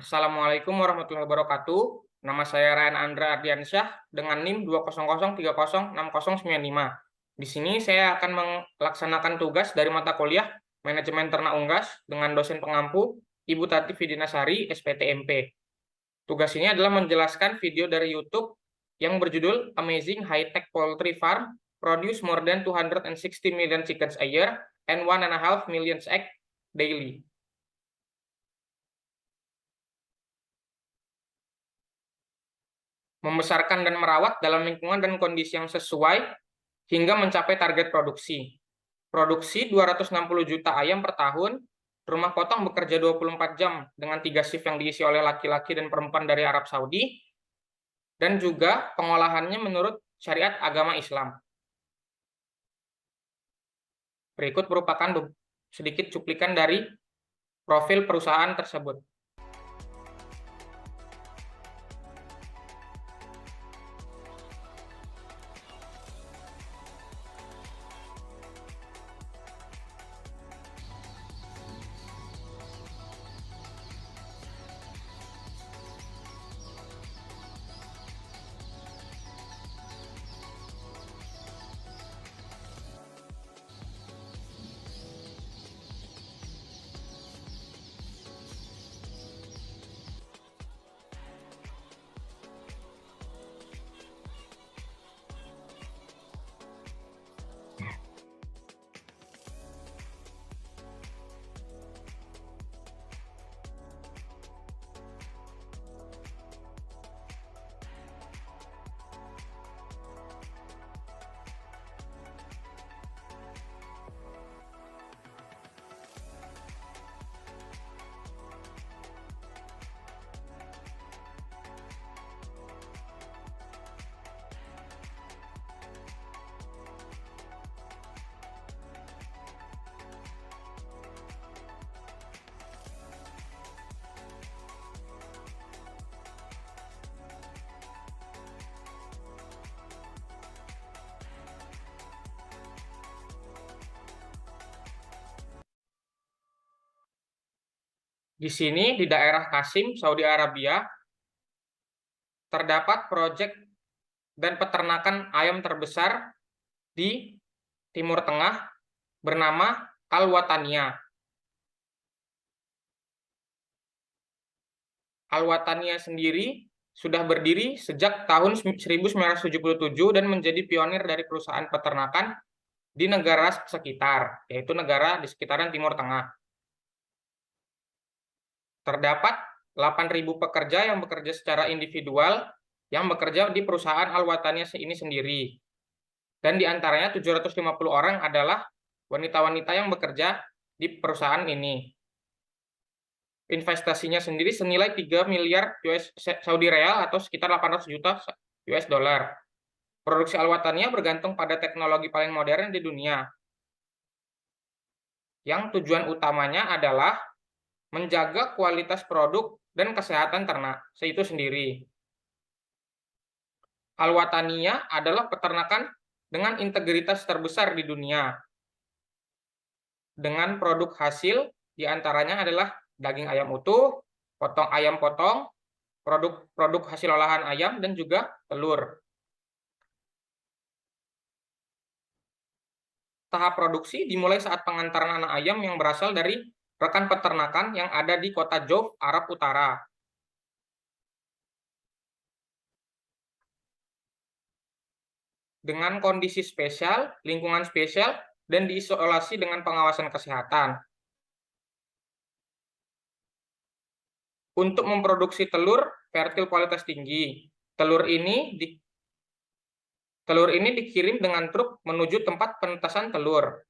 Assalamualaikum warahmatullahi wabarakatuh. Nama saya Ryan Andra Ardiansyah dengan NIM 200306095. Di sini saya akan melaksanakan tugas dari mata kuliah Manajemen Ternak Unggas dengan dosen pengampu Ibu Tati Vidinasari, SPTMP. Tugas ini adalah menjelaskan video dari YouTube yang berjudul Amazing High-Tech Poultry Farm Produce More than 260 million chickens a year and 1.5 million eggs daily. Membesarkan dan merawat dalam lingkungan dan kondisi yang sesuai hingga mencapai target produksi. Produksi 260 juta ayam per tahun, rumah potong bekerja 24 jam dengan 3 shift yang diisi oleh laki-laki dan perempuan dari Arab Saudi, dan juga pengolahannya menurut syariat agama Islam. Berikut merupakan sedikit cuplikan dari profil perusahaan tersebut. Di sini di daerah Qasim, Saudi Arabia, terdapat proyek dan peternakan ayam terbesar di Timur Tengah bernama Al-Watania. Al-Watania sendiri sudah berdiri sejak tahun 1977 dan menjadi pionir dari perusahaan peternakan di negara sekitar, yaitu negara di sekitaran Timur Tengah. Terdapat 8.000 pekerja yang bekerja secara individual yang bekerja di perusahaan Al-Watania ini sendiri. Dan di antaranya 750 orang adalah wanita-wanita yang bekerja di perusahaan ini. Investasinya sendiri senilai 3 miliar US Saudi Real atau sekitar 800 juta US dollar. Produksi Al-Watania bergantung pada teknologi paling modern di dunia. Yang tujuan utamanya adalah menjaga kualitas produk dan kesehatan ternak itu sendiri. Al-Watania adalah peternakan dengan integritas terbesar di dunia. Dengan produk hasil diantaranya adalah daging ayam utuh, ayam potong, produk hasil olahan ayam, dan juga telur. Tahap produksi dimulai saat pengantaran anak ayam yang berasal dari rekan peternakan yang ada di kota Jauf, Arab Utara. Dengan kondisi spesial, lingkungan spesial, dan diisolasi dengan pengawasan kesehatan. Untuk memproduksi telur fertil kualitas tinggi, telur ini dikirim dengan truk menuju tempat penetasan telur.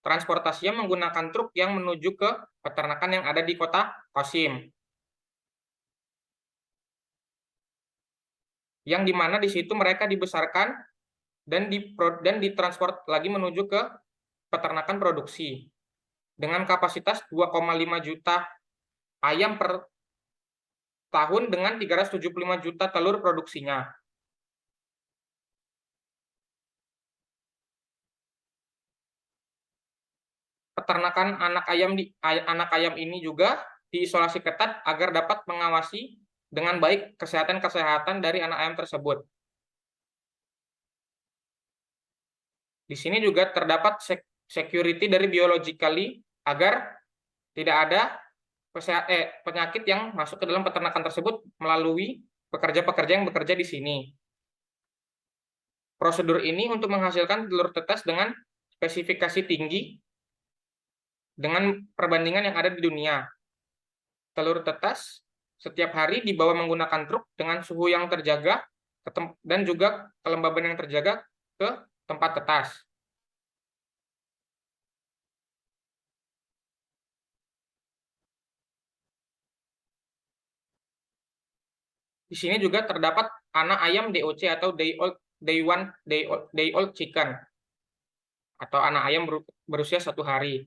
Transportasinya menggunakan truk yang menuju ke peternakan yang ada di kota Qasim. Yang dimana di situ mereka dibesarkan dan ditransport lagi menuju ke peternakan produksi. Dengan kapasitas 2,5 juta ayam per tahun dengan 375 juta telur produksinya. peternakan anak ayam ini juga diisolasi ketat agar dapat mengawasi dengan baik kesehatan dari anak ayam tersebut. Di sini juga terdapat security dari biologically agar tidak ada penyakit yang masuk ke dalam peternakan tersebut melalui pekerja-pekerja yang bekerja di sini. Prosedur ini untuk menghasilkan telur tetes dengan spesifikasi tinggi dengan perbandingan yang ada di dunia. Telur tetes setiap hari dibawa menggunakan truk dengan suhu yang terjaga dan juga kelembaban yang terjaga ke tempat tetas. Di sini juga terdapat anak ayam DOC atau day old chicken atau anak ayam berusia 1 hari.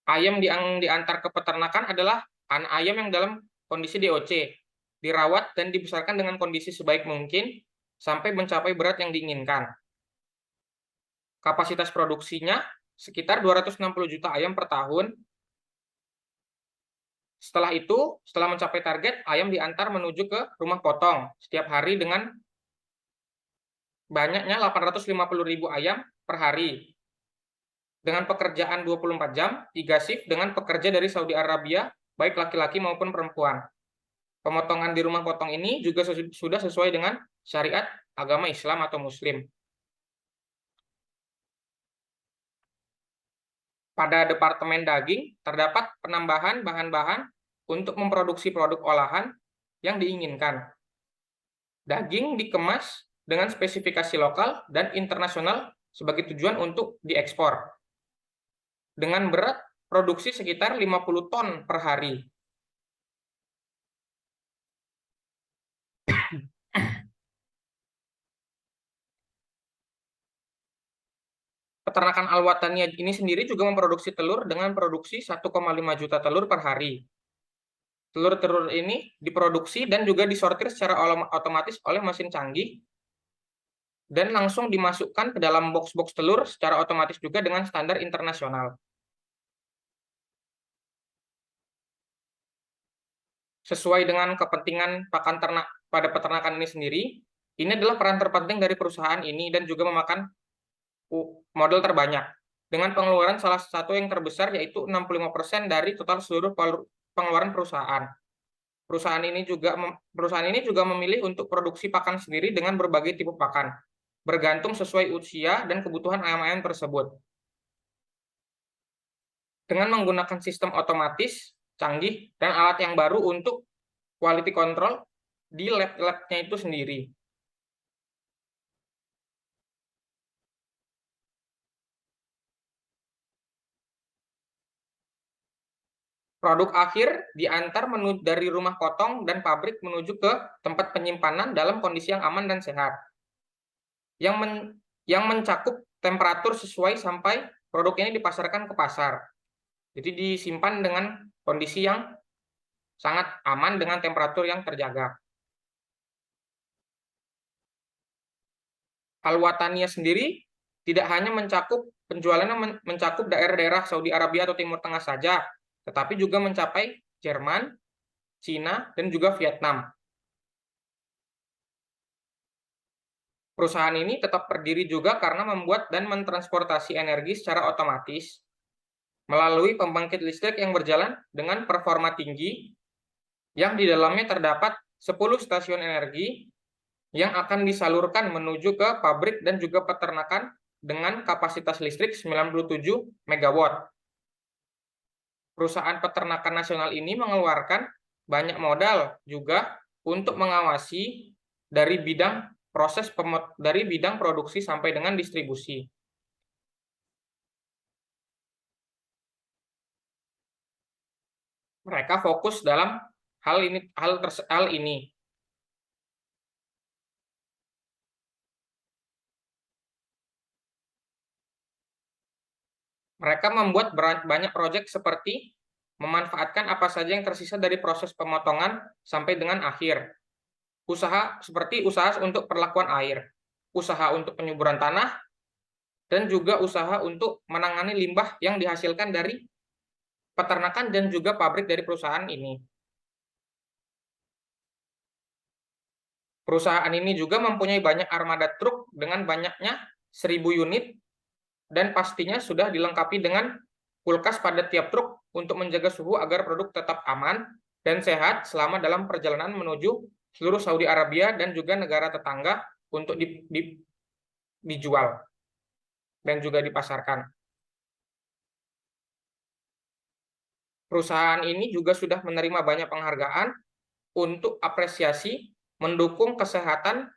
Ayam yang diantar ke peternakan adalah anak ayam yang dalam kondisi DOC, dirawat dan dibesarkan dengan kondisi sebaik mungkin sampai mencapai berat yang diinginkan. Kapasitas produksinya sekitar 260 juta ayam per tahun. Setelah itu, setelah mencapai target, ayam diantar menuju ke rumah potong setiap hari dengan banyaknya 850.000 ayam per hari. Dengan pekerjaan 24 jam, 3 shift dengan pekerja dari Saudi Arabia, baik laki-laki maupun perempuan. Pemotongan di rumah potong ini juga sudah sesuai dengan syariat agama Islam atau Muslim. Pada Departemen Daging, terdapat penambahan bahan-bahan untuk memproduksi produk olahan yang diinginkan. Daging dikemas dengan spesifikasi lokal dan internasional sebagai tujuan untuk diekspor. Dengan berat produksi sekitar 50 ton per hari. Peternakan Al-Wataniyah ini sendiri juga memproduksi telur dengan produksi 1,5 juta telur per hari. Telur-telur ini diproduksi dan juga disortir secara otomatis oleh mesin canggih dan langsung dimasukkan ke dalam box-box telur secara otomatis juga dengan standar internasional. Sesuai dengan kepentingan pakan ternak pada peternakan ini sendiri, ini adalah peran terpenting dari perusahaan ini dan juga memakan modal terbanyak. Dengan pengeluaran salah satu yang terbesar yaitu 65% dari total seluruh pengeluaran perusahaan. Perusahaan ini juga memilih untuk produksi pakan sendiri dengan berbagai tipe pakan, bergantung sesuai usia dan kebutuhan ayam-ayam tersebut. Dengan menggunakan sistem otomatis, canggih, dan alat yang baru untuk quality control di lab-labnya itu sendiri. Produk akhir diantar dari rumah potong dan pabrik menuju ke tempat penyimpanan dalam kondisi yang aman dan sehat. Yang mencakup temperatur sesuai sampai produk ini dipasarkan ke pasar. Jadi disimpan dengan kondisi yang sangat aman dengan temperatur yang terjaga. Al-Wataniyah sendiri tidak hanya mencakup penjualannya mencakup daerah-daerah Saudi Arabia atau Timur Tengah saja, tetapi juga mencapai Jerman, Cina, dan juga Vietnam. Perusahaan ini tetap berdiri juga karena membuat dan mentransportasi energi secara otomatis melalui pembangkit listrik yang berjalan dengan performa tinggi yang di dalamnya terdapat 10 stasiun energi yang akan disalurkan menuju ke pabrik dan juga peternakan dengan kapasitas listrik 97 MW. Perusahaan peternakan nasional ini mengeluarkan banyak modal juga untuk mengawasi dari bidang produksi sampai dengan distribusi. Mereka fokus dalam hal ini. Mereka membuat banyak proyek seperti memanfaatkan apa saja yang tersisa dari proses pemotongan sampai dengan akhir. Usaha untuk perlakuan air, usaha untuk penyuburan tanah, dan juga usaha untuk menangani limbah yang dihasilkan dari peternakan dan juga pabrik dari perusahaan ini. Perusahaan ini juga mempunyai banyak armada truk dengan banyaknya 1.000 unit dan pastinya sudah dilengkapi dengan kulkas pada tiap truk untuk menjaga suhu agar produk tetap aman dan sehat selama dalam perjalanan menuju seluruh Saudi Arabia dan juga negara tetangga untuk dijual dan juga dipasarkan. Perusahaan ini juga sudah menerima banyak penghargaan untuk apresiasi mendukung kesehatan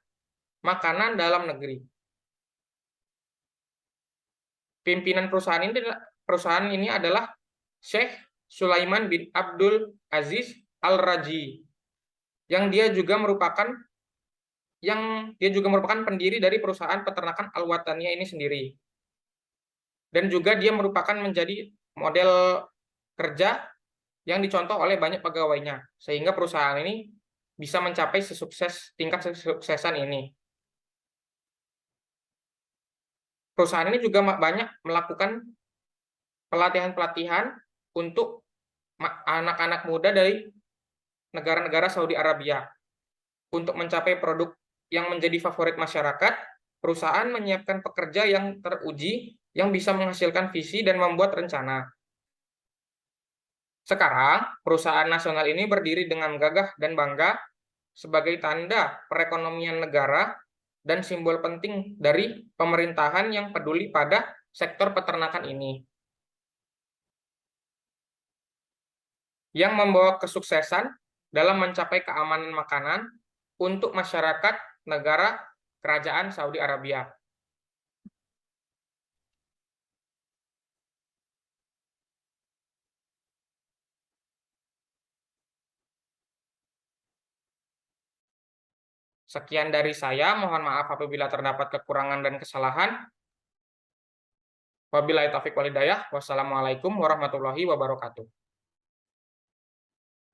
makanan dalam negeri. Pimpinan perusahaan ini adalah Sheikh Sulaiman bin Abdul Aziz Al-Raji, yang dia juga merupakan pendiri dari perusahaan peternakan Al-Wataniyah ini sendiri. Dan juga dia merupakan menjadi model kerja yang dicontoh oleh banyak pegawainya, sehingga perusahaan ini bisa mencapai tingkat kesuksesan ini. Perusahaan ini juga banyak melakukan pelatihan-pelatihan untuk anak-anak muda dari negara-negara Saudi Arabia. Untuk mencapai produk yang menjadi favorit masyarakat, perusahaan menyiapkan pekerja yang teruji yang bisa menghasilkan visi dan membuat rencana. Sekarang, perusahaan nasional ini berdiri dengan gagah dan bangga sebagai tanda perekonomian negara dan simbol penting dari pemerintahan yang peduli pada sektor peternakan ini, yang membawa kesuksesan dalam mencapai keamanan makanan untuk masyarakat negara Kerajaan Saudi Arabia. Sekian dari saya, mohon maaf apabila terdapat kekurangan dan kesalahan. Wabillahi taufiq wal hidayah. Wassalamualaikum warahmatullahi wabarakatuh.